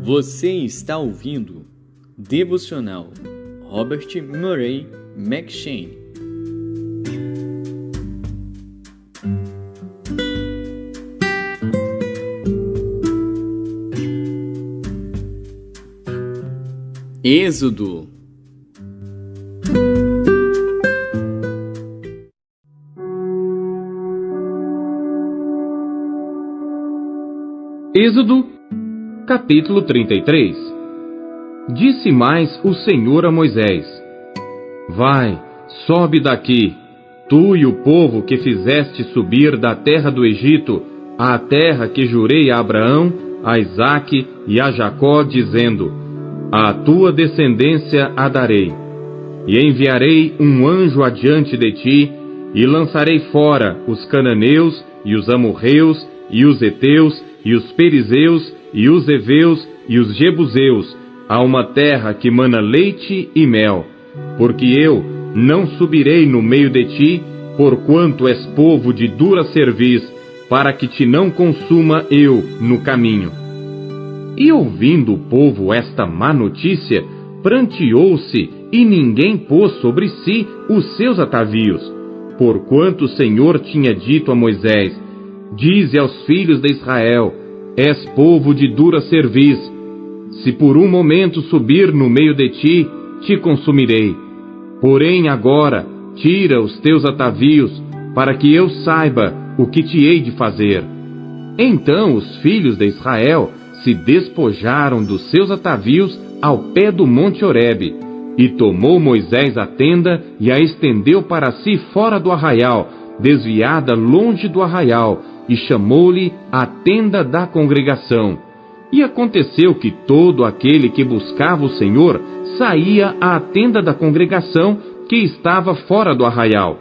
Você está ouvindo Devocional Robert Murray McCheyne. Êxodo. Êxodo, capítulo 33. Disse mais o Senhor a Moisés: Vai, sobe daqui, tu e o povo que fizeste subir da terra do Egito, à terra que jurei a Abraão, a Isaque e a Jacó, dizendo: A tua descendência a darei. E enviarei um anjo adiante de ti, e lançarei fora os cananeus, e os amorreus, e os heteus, e os perizeus, e os heveus, e os jebuseus, a uma terra que mana leite e mel. Porque eu não subirei no meio de ti, porquanto és povo de dura cerviz, para que te não consuma eu no caminho. E ouvindo o povo esta má notícia, pranteou-se, e ninguém pôs sobre si os seus atavios, porquanto o Senhor tinha dito a Moisés: Dize aos filhos de Israel: És povo de dura cerviz. Se por um momento subir no meio de ti, te consumirei. Porém agora, tira os teus atavios, para que eu saiba o que te hei de fazer. Então os filhos de Israel se despojaram dos seus atavios ao pé do monte Horebe, e tomou Moisés a tenda e a estendeu para si fora do arraial, desviada longe do arraial, e chamou-lhe a tenda da congregação. E aconteceu que todo aquele que buscava o Senhor saía à tenda da congregação que estava fora do arraial.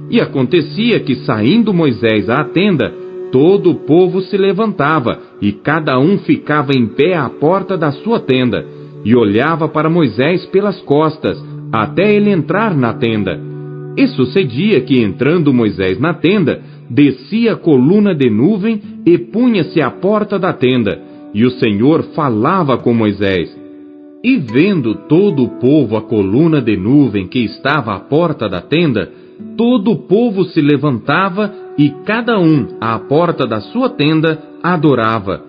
E acontecia que, saindo Moisés à tenda, todo o povo se levantava, e cada um ficava em pé à porta da sua tenda, e olhava para Moisés pelas costas, até ele entrar na tenda. E sucedia que, entrando Moisés na tenda, descia a coluna de nuvem e punha-se à porta da tenda, e o Senhor falava com Moisés. E vendo todo o povo a coluna de nuvem que estava à porta da tenda, todo o povo se levantava, e cada um à porta da sua tenda adorava.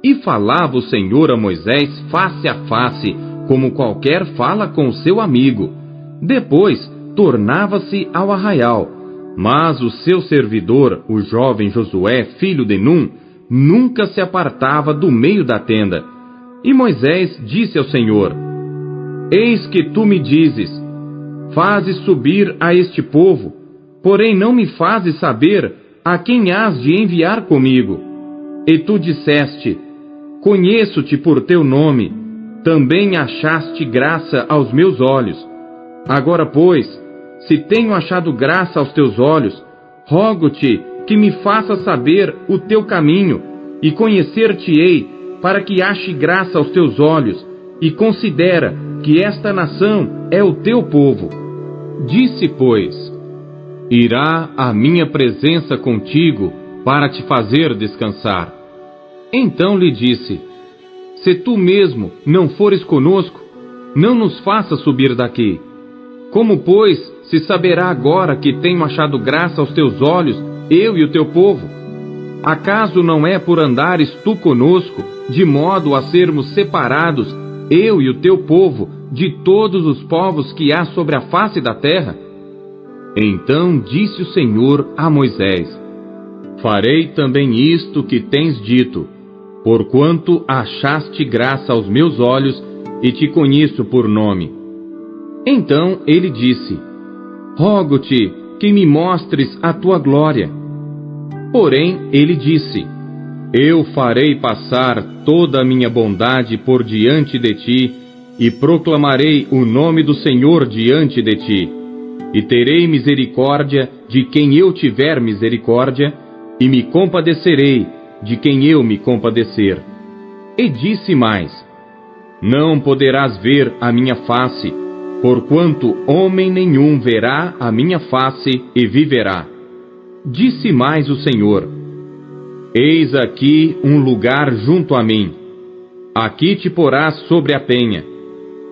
E falava o Senhor a Moisés face a face, como qualquer fala com seu amigo. Depois tornava-se ao arraial. Mas o seu servidor, o jovem Josué, filho de Num, nunca se apartava do meio da tenda. E Moisés disse ao Senhor: Eis que tu me dizes: Fazes subir a este povo, porém não me fazes saber a quem hás de enviar comigo. E tu disseste: Conheço-te por teu nome, também achaste graça aos meus olhos. Agora, pois, se tenho achado graça aos teus olhos, rogo-te que me faças saber o teu caminho, e conhecer-te-ei, para que ache graça aos teus olhos, e considera que esta nação é o teu povo. Disse, pois: Irá a minha presença contigo, para te fazer descansar. Então lhe disse: Se tu mesmo não fores conosco, não nos faças subir daqui. Como, pois, se saberá agora que tenho achado graça aos teus olhos, eu e o teu povo? Acaso não é por andares tu conosco, de modo a sermos separados, eu e o teu povo, de todos os povos que há sobre a face da terra? Então disse o Senhor a Moisés: Farei também isto que tens dito, porquanto achaste graça aos meus olhos, e te conheço por nome. Então ele disse: Rogo-te que me mostres a tua glória. Porém ele disse: Eu farei passar toda a minha bondade por diante de ti, e proclamarei o nome do Senhor diante de ti. E terei misericórdia de quem eu tiver misericórdia, e me compadecerei de quem eu me compadecer. E disse mais: Não poderás ver a minha face, porquanto homem nenhum verá a minha face e viverá. Disse mais o Senhor: Eis aqui um lugar junto a mim. aqui te porás sobre a penha.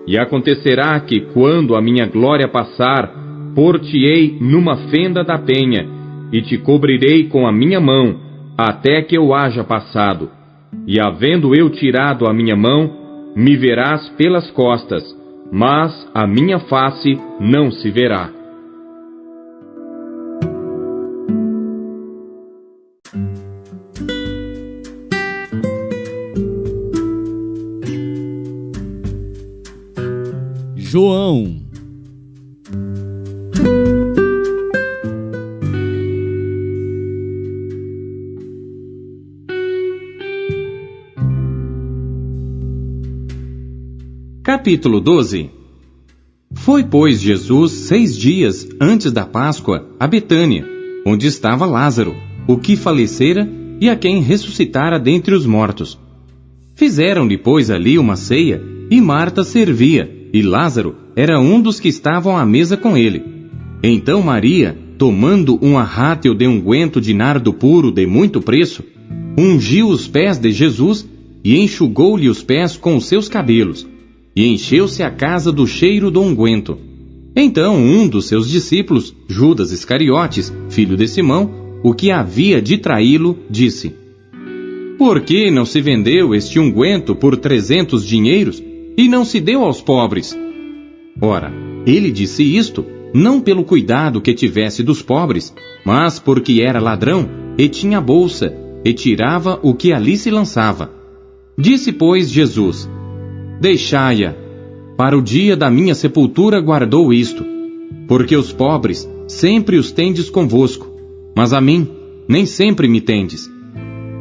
E acontecerá que, quando a minha glória passar, pôr-te-ei numa fenda da penha, e te cobrirei com a minha mão, até que eu haja passado. E havendo eu tirado a minha mão, me verás pelas costas, mas a minha face não se verá. João. Capítulo 12. Foi, pois, Jesus 6 dias antes da Páscoa a Betânia, onde estava Lázaro, o que falecera e a quem ressuscitara dentre os mortos. Fizeram-lhe, pois, ali uma ceia, e Marta servia, e Lázaro era um dos que estavam à mesa com ele. Então Maria, tomando um arrátio de unguento de nardo puro de muito preço, ungiu os pés de Jesus e enxugou-lhe os pés com os seus cabelos, e encheu-se a casa do cheiro do unguento. Então um dos seus discípulos, Judas Iscariotes, filho de Simão, o que havia de traí-lo, disse: Por que não se vendeu este unguento por 300 dinheiros e não se deu aos pobres? Ora, ele disse isto, não pelo cuidado que tivesse dos pobres, mas porque era ladrão, e tinha bolsa, e tirava o que ali se lançava. Disse, pois, Jesus: Deixai-a, para o dia da minha sepultura guardou isto, porque os pobres sempre os tendes convosco, mas a mim nem sempre me tendes.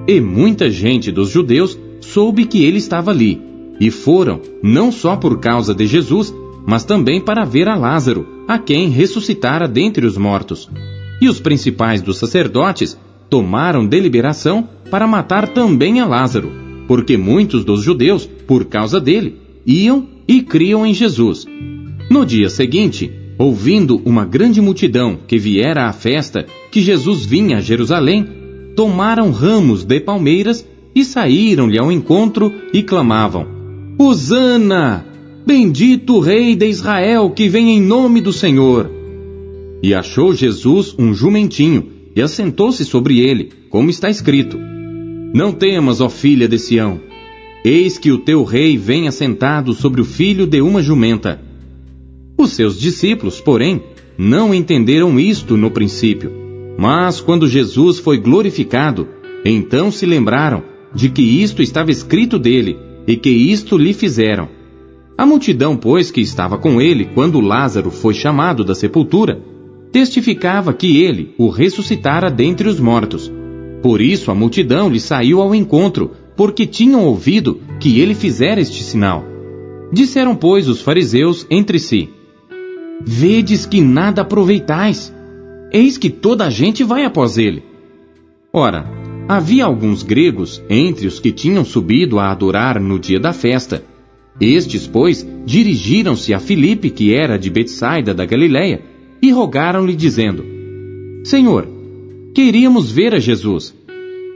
E muita gente dos judeus soube que ele estava ali, e foram, não só por causa de Jesus, mas também para ver a Lázaro, a quem ressuscitara dentre os mortos. E os principais dos sacerdotes tomaram deliberação para matar também a Lázaro, porque muitos dos judeus, por causa dele, iam e criam em Jesus. No dia seguinte, ouvindo uma grande multidão que viera à festa, que Jesus vinha a Jerusalém, tomaram ramos de palmeiras e saíram-lhe ao encontro e clamavam: Hosana! Bendito o Rei de Israel que vem em nome do Senhor! E achou Jesus um jumentinho e assentou-se sobre ele, como está escrito: Não temas, ó filha de Sião, eis que o teu rei vem assentado sobre o filho de uma jumenta. Os seus discípulos, porém, não entenderam isto no princípio, mas quando Jesus foi glorificado, então se lembraram de que isto estava escrito dele e que isto lhe fizeram. A multidão, pois, que estava com ele quando Lázaro foi chamado da sepultura, testificava que ele o ressuscitara dentre os mortos. Por isso a multidão lhe saiu ao encontro, porque tinham ouvido que ele fizera este sinal. Disseram, pois, os fariseus entre si: Vedes que nada aproveitais, eis que toda a gente vai após ele. Ora, havia alguns gregos entre os que tinham subido a adorar no dia da festa. Estes, pois, dirigiram-se a Filipe, que era de Betsaida da Galileia, e rogaram-lhe, dizendo: Senhor, queríamos ver a Jesus.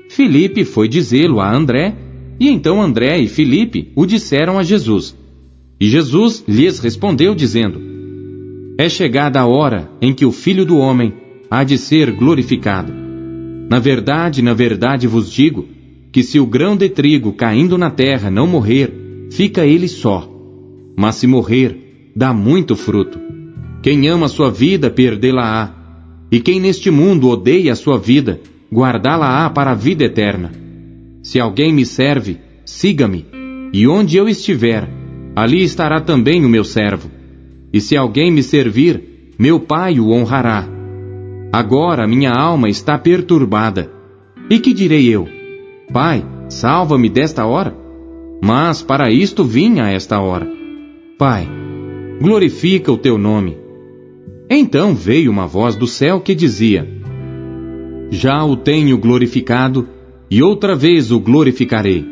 Filipe foi dizê-lo a André, e então André e Filipe o disseram a Jesus. E Jesus lhes respondeu, dizendo: É chegada a hora em que o Filho do Homem há de ser glorificado. Na verdade vos digo, que se o grão de trigo caindo na terra não morrer, fica ele só. Mas se morrer, dá muito fruto. Quem ama a sua vida, perdê-la-á. E quem neste mundo odeia a sua vida, guardá-la-á para a vida eterna. Se alguém me serve, siga-me, e onde eu estiver, ali estará também o meu servo. E se alguém me servir, meu Pai o honrará. Agora minha alma está perturbada. E que direi eu? Pai, salva-me desta hora? Mas para isto vim a esta hora. Pai, glorifica o teu nome. Então veio uma voz do céu que dizia: Já o tenho glorificado, e outra vez o glorificarei.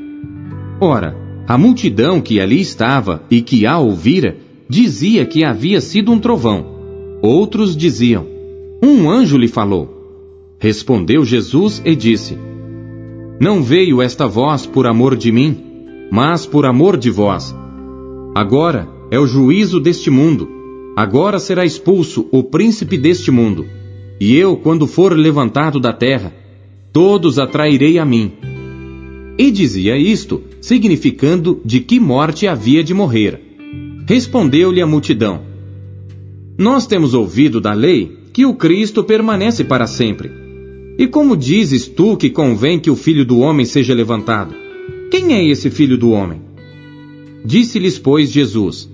Ora, a multidão que ali estava e que a ouvira, dizia que havia sido um trovão. Outros diziam: Um anjo lhe falou. Respondeu Jesus e disse: Não veio esta voz por amor de mim, mas por amor de vós. Agora é o juízo deste mundo. Agora será expulso o príncipe deste mundo. E eu, quando for levantado da terra, todos atrairei a mim. E dizia isto, significando de que morte havia de morrer. Respondeu-lhe a multidão: Nós temos ouvido da lei que o Cristo permanece para sempre. E como dizes tu que convém que o Filho do Homem seja levantado? Quem é esse Filho do Homem? Disse-lhes, pois, Jesus: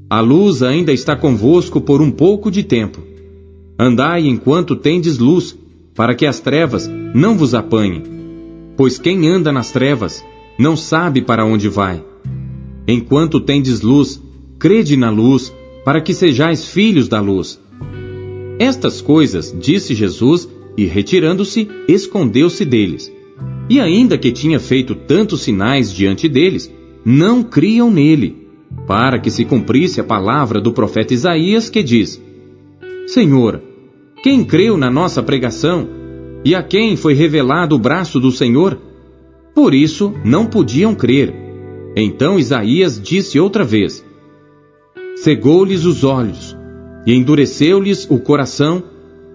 A luz ainda está convosco por um pouco de tempo. Andai enquanto tendes luz, para que as trevas não vos apanhem. Pois quem anda nas trevas não sabe para onde vai. Enquanto tendes luz, crede na luz, para que sejais filhos da luz. Estas coisas disse Jesus, e retirando-se, escondeu-se deles. E ainda que tinha feito tantos sinais diante deles, não criam nele, para que se cumprisse a palavra do profeta Isaías, que diz: Senhor, quem creu na nossa pregação? E a quem foi revelado o braço do Senhor? Por isso não podiam crer. Então Isaías disse outra vez: Cegou-lhes os olhos, e endureceu-lhes o coração,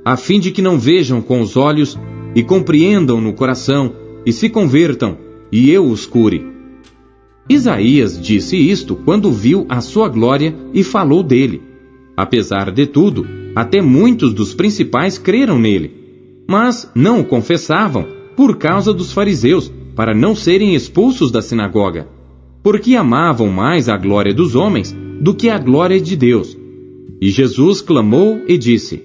a fim de que não vejam com os olhos, e compreendam no coração, e se convertam, e eu os cure. Isaías disse isto quando viu a sua glória e falou dele. Apesar de tudo, até muitos dos principais creram nele, mas não o confessavam por causa dos fariseus, para não serem expulsos da sinagoga, porque amavam mais a glória dos homens do que a glória de Deus. E Jesus clamou e disse: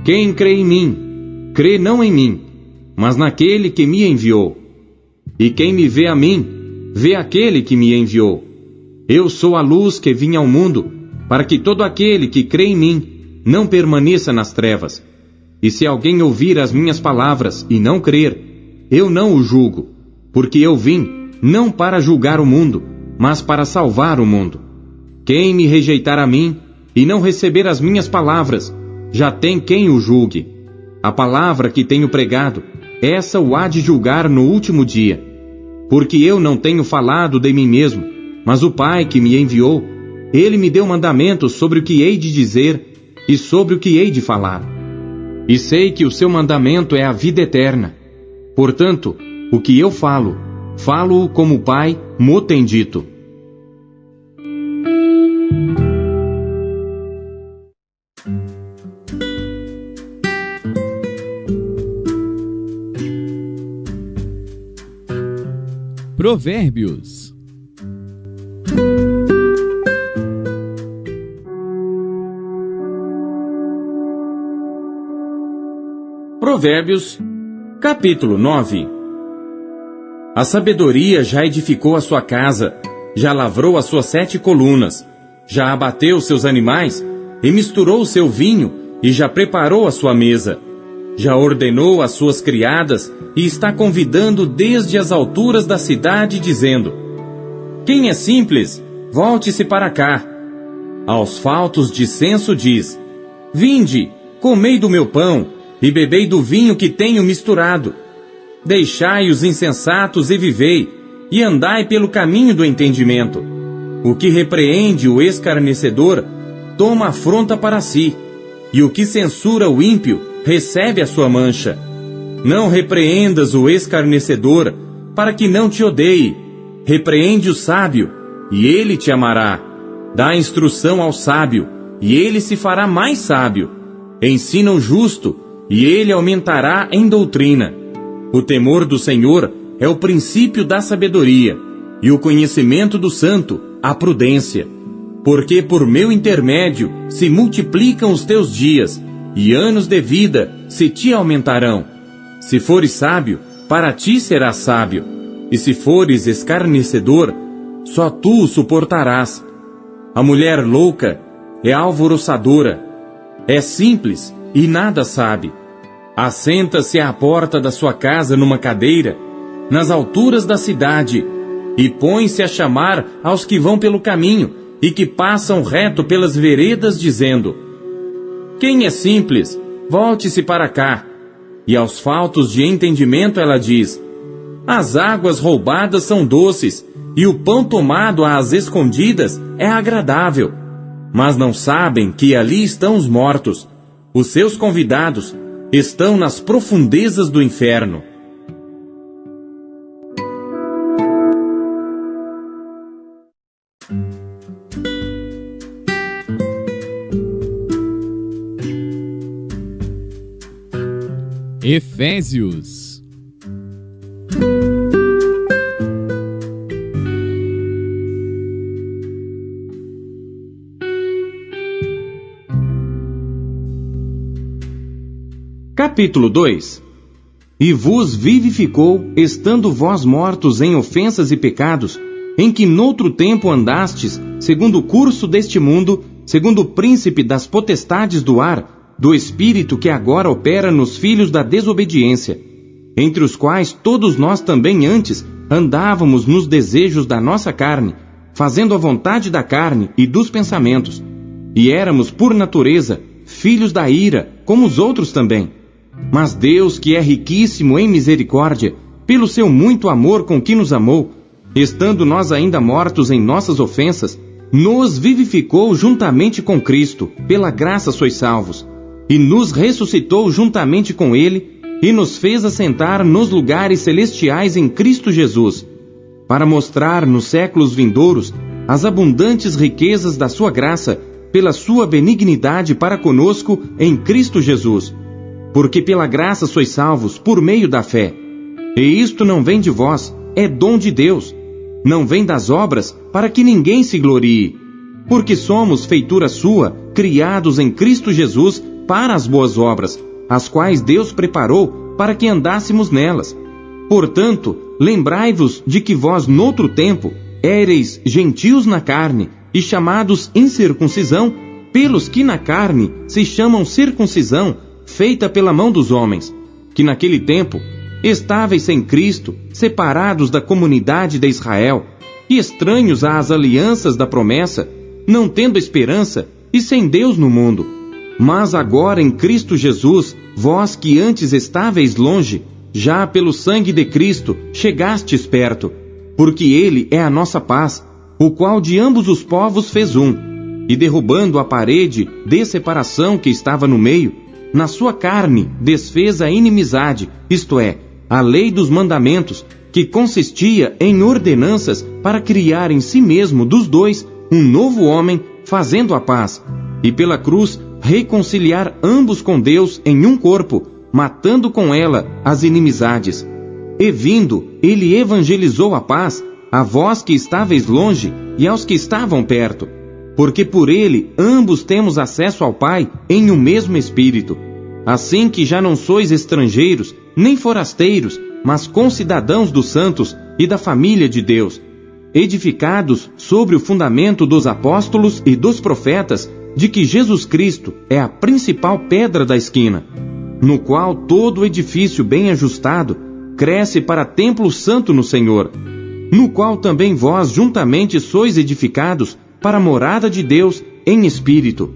Quem crê em mim, crê não em mim, mas naquele que me enviou. E quem me vê a mim, vê aquele que me enviou. Eu sou a luz que vim ao mundo, para que todo aquele que crê em mim não permaneça nas trevas. E se alguém ouvir as minhas palavras e não crer, eu não o julgo, porque eu vim não para julgar o mundo, mas para salvar o mundo. Quem me rejeitar a mim e não receber as minhas palavras, já tem quem o julgue. A palavra que tenho pregado, essa o há de julgar no último dia. Porque eu não tenho falado de mim mesmo, mas o Pai que me enviou, ele me deu mandamentos sobre o que hei de dizer e sobre o que hei de falar. E sei que o seu mandamento é a vida eterna. Portanto, o que eu falo, falo-o como o Pai mo tem dito. Provérbios. Provérbios, capítulo 9. A sabedoria já edificou a sua casa, já lavrou as suas 7 colunas, já abateu seus animais, e misturou o seu vinho, e já preparou a sua mesa. Já ordenou as suas criadas, e está convidando desde as alturas da cidade, dizendo: Quem é simples, volte-se para cá. Aos faltos de senso diz: Vinde, comei do meu pão, e bebei do vinho que tenho misturado. Deixai os insensatos e vivei, e andai pelo caminho do entendimento. O que repreende o escarnecedor, toma afronta para si, e o que censura o ímpio, recebe a sua mancha. Não repreendas o escarnecedor, para que não te odeie. Repreende o sábio, e ele te amará. Dá instrução ao sábio, e ele se fará mais sábio. Ensina o justo, e ele aumentará em doutrina. O temor do Senhor é o princípio da sabedoria, e o conhecimento do santo, a prudência. Porque por meu intermédio se multiplicam os teus dias, e anos de vida se te aumentarão. Se fores sábio, para ti serás sábio, e se fores escarnecedor, só tu o suportarás. A mulher louca é alvoroçadora, é simples e nada sabe. Assenta-se à porta da sua casa numa cadeira, nas alturas da cidade, e põe-se a chamar aos que vão pelo caminho, e que passam reto pelas veredas, dizendo: Quem é simples, volte-se para cá. E aos faltos de entendimento ela diz: As águas roubadas são doces, e o pão tomado às escondidas é agradável. Mas não sabem que ali estão os mortos. Os seus convidados estão nas profundezas do inferno. Efésios. Capítulo 2. E vos vivificou, estando vós mortos em ofensas e pecados, em que noutro tempo andastes, segundo o curso deste mundo, segundo o príncipe das potestades do ar, do espírito que agora opera nos filhos da desobediência, entre os quais todos nós também antes andávamos nos desejos da nossa carne, fazendo a vontade da carne e dos pensamentos, e éramos por natureza filhos da ira, como os outros também. Mas Deus, que é riquíssimo em misericórdia, pelo seu muito amor com que nos amou, estando nós ainda mortos em nossas ofensas, nos vivificou juntamente com Cristo, pela graça sois salvos, e nos ressuscitou juntamente com Ele, e nos fez assentar nos lugares celestiais em Cristo Jesus, para mostrar nos séculos vindouros as abundantes riquezas da sua graça, pela sua benignidade para conosco em Cristo Jesus. Porque pela graça sois salvos por meio da fé. E isto não vem de vós, é dom de Deus. Não vem das obras, para que ninguém se glorie. Porque somos feitura sua, criados em Cristo Jesus para as boas obras, as quais Deus preparou para que andássemos nelas. Portanto, lembrai-vos de que vós noutro tempo éreis gentios na carne e chamados incircuncisão, pelos que na carne se chamam circuncisão, feita pela mão dos homens, que naquele tempo estáveis sem Cristo, separados da comunidade de Israel, e estranhos às alianças da promessa, não tendo esperança e sem Deus no mundo. Mas agora em Cristo Jesus, vós que antes estáveis longe, já pelo sangue de Cristo chegastes perto, porque Ele é a nossa paz, o qual de ambos os povos fez um, e derrubando a parede de separação que estava no meio, na sua carne desfez a inimizade, isto é, a lei dos mandamentos, que consistia em ordenanças para criar em si mesmo dos dois um novo homem, fazendo a paz, e pela cruz reconciliar ambos com Deus em um corpo, matando com ela as inimizades. E vindo, ele evangelizou a paz, a vós que estáveis longe e aos que estavam perto, porque por ele ambos temos acesso ao Pai em um mesmo Espírito. Assim que já não sois estrangeiros, nem forasteiros, mas concidadãos dos santos e da família de Deus, edificados sobre o fundamento dos apóstolos e dos profetas, de que Jesus Cristo é a principal pedra da esquina, no qual todo edifício bem ajustado cresce para templo santo no Senhor, no qual também vós juntamente sois edificados para a morada de Deus em Espírito.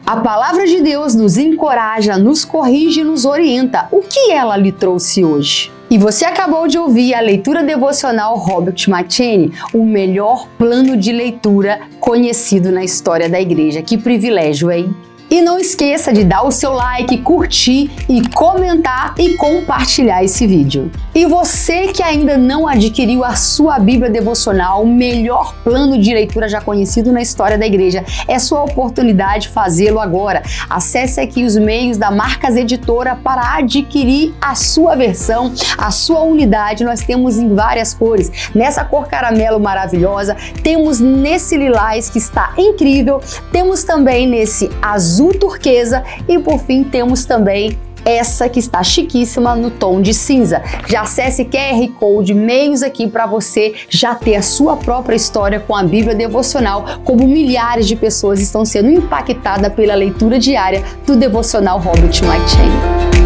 A palavra de Deus nos encoraja, nos corrige e nos orienta. O que ela lhe trouxe hoje? E você acabou de ouvir a leitura devocional Robert McCheyne, o melhor plano de leitura conhecido na história da igreja. Que privilégio, hein? E não esqueça de dar o seu like, curtir e comentar e compartilhar esse vídeo. E você que ainda não adquiriu a sua Bíblia devocional, o melhor plano de leitura já conhecido na história da igreja, é sua oportunidade de fazê-lo agora. Acesse aqui os meios da Marcas Editora para adquirir a sua versão, a sua unidade. Nós temos em várias cores. Nessa cor caramelo maravilhosa, temos nesse lilás que está incrível, temos também nesse azul turquesa e por fim temos também essa que está chiquíssima no tom de cinza. Já acesse QR Code, meios aqui para você já ter a sua própria história com a Bíblia devocional, como milhares de pessoas estão sendo impactadas pela leitura diária do devocional Robert McCheyne.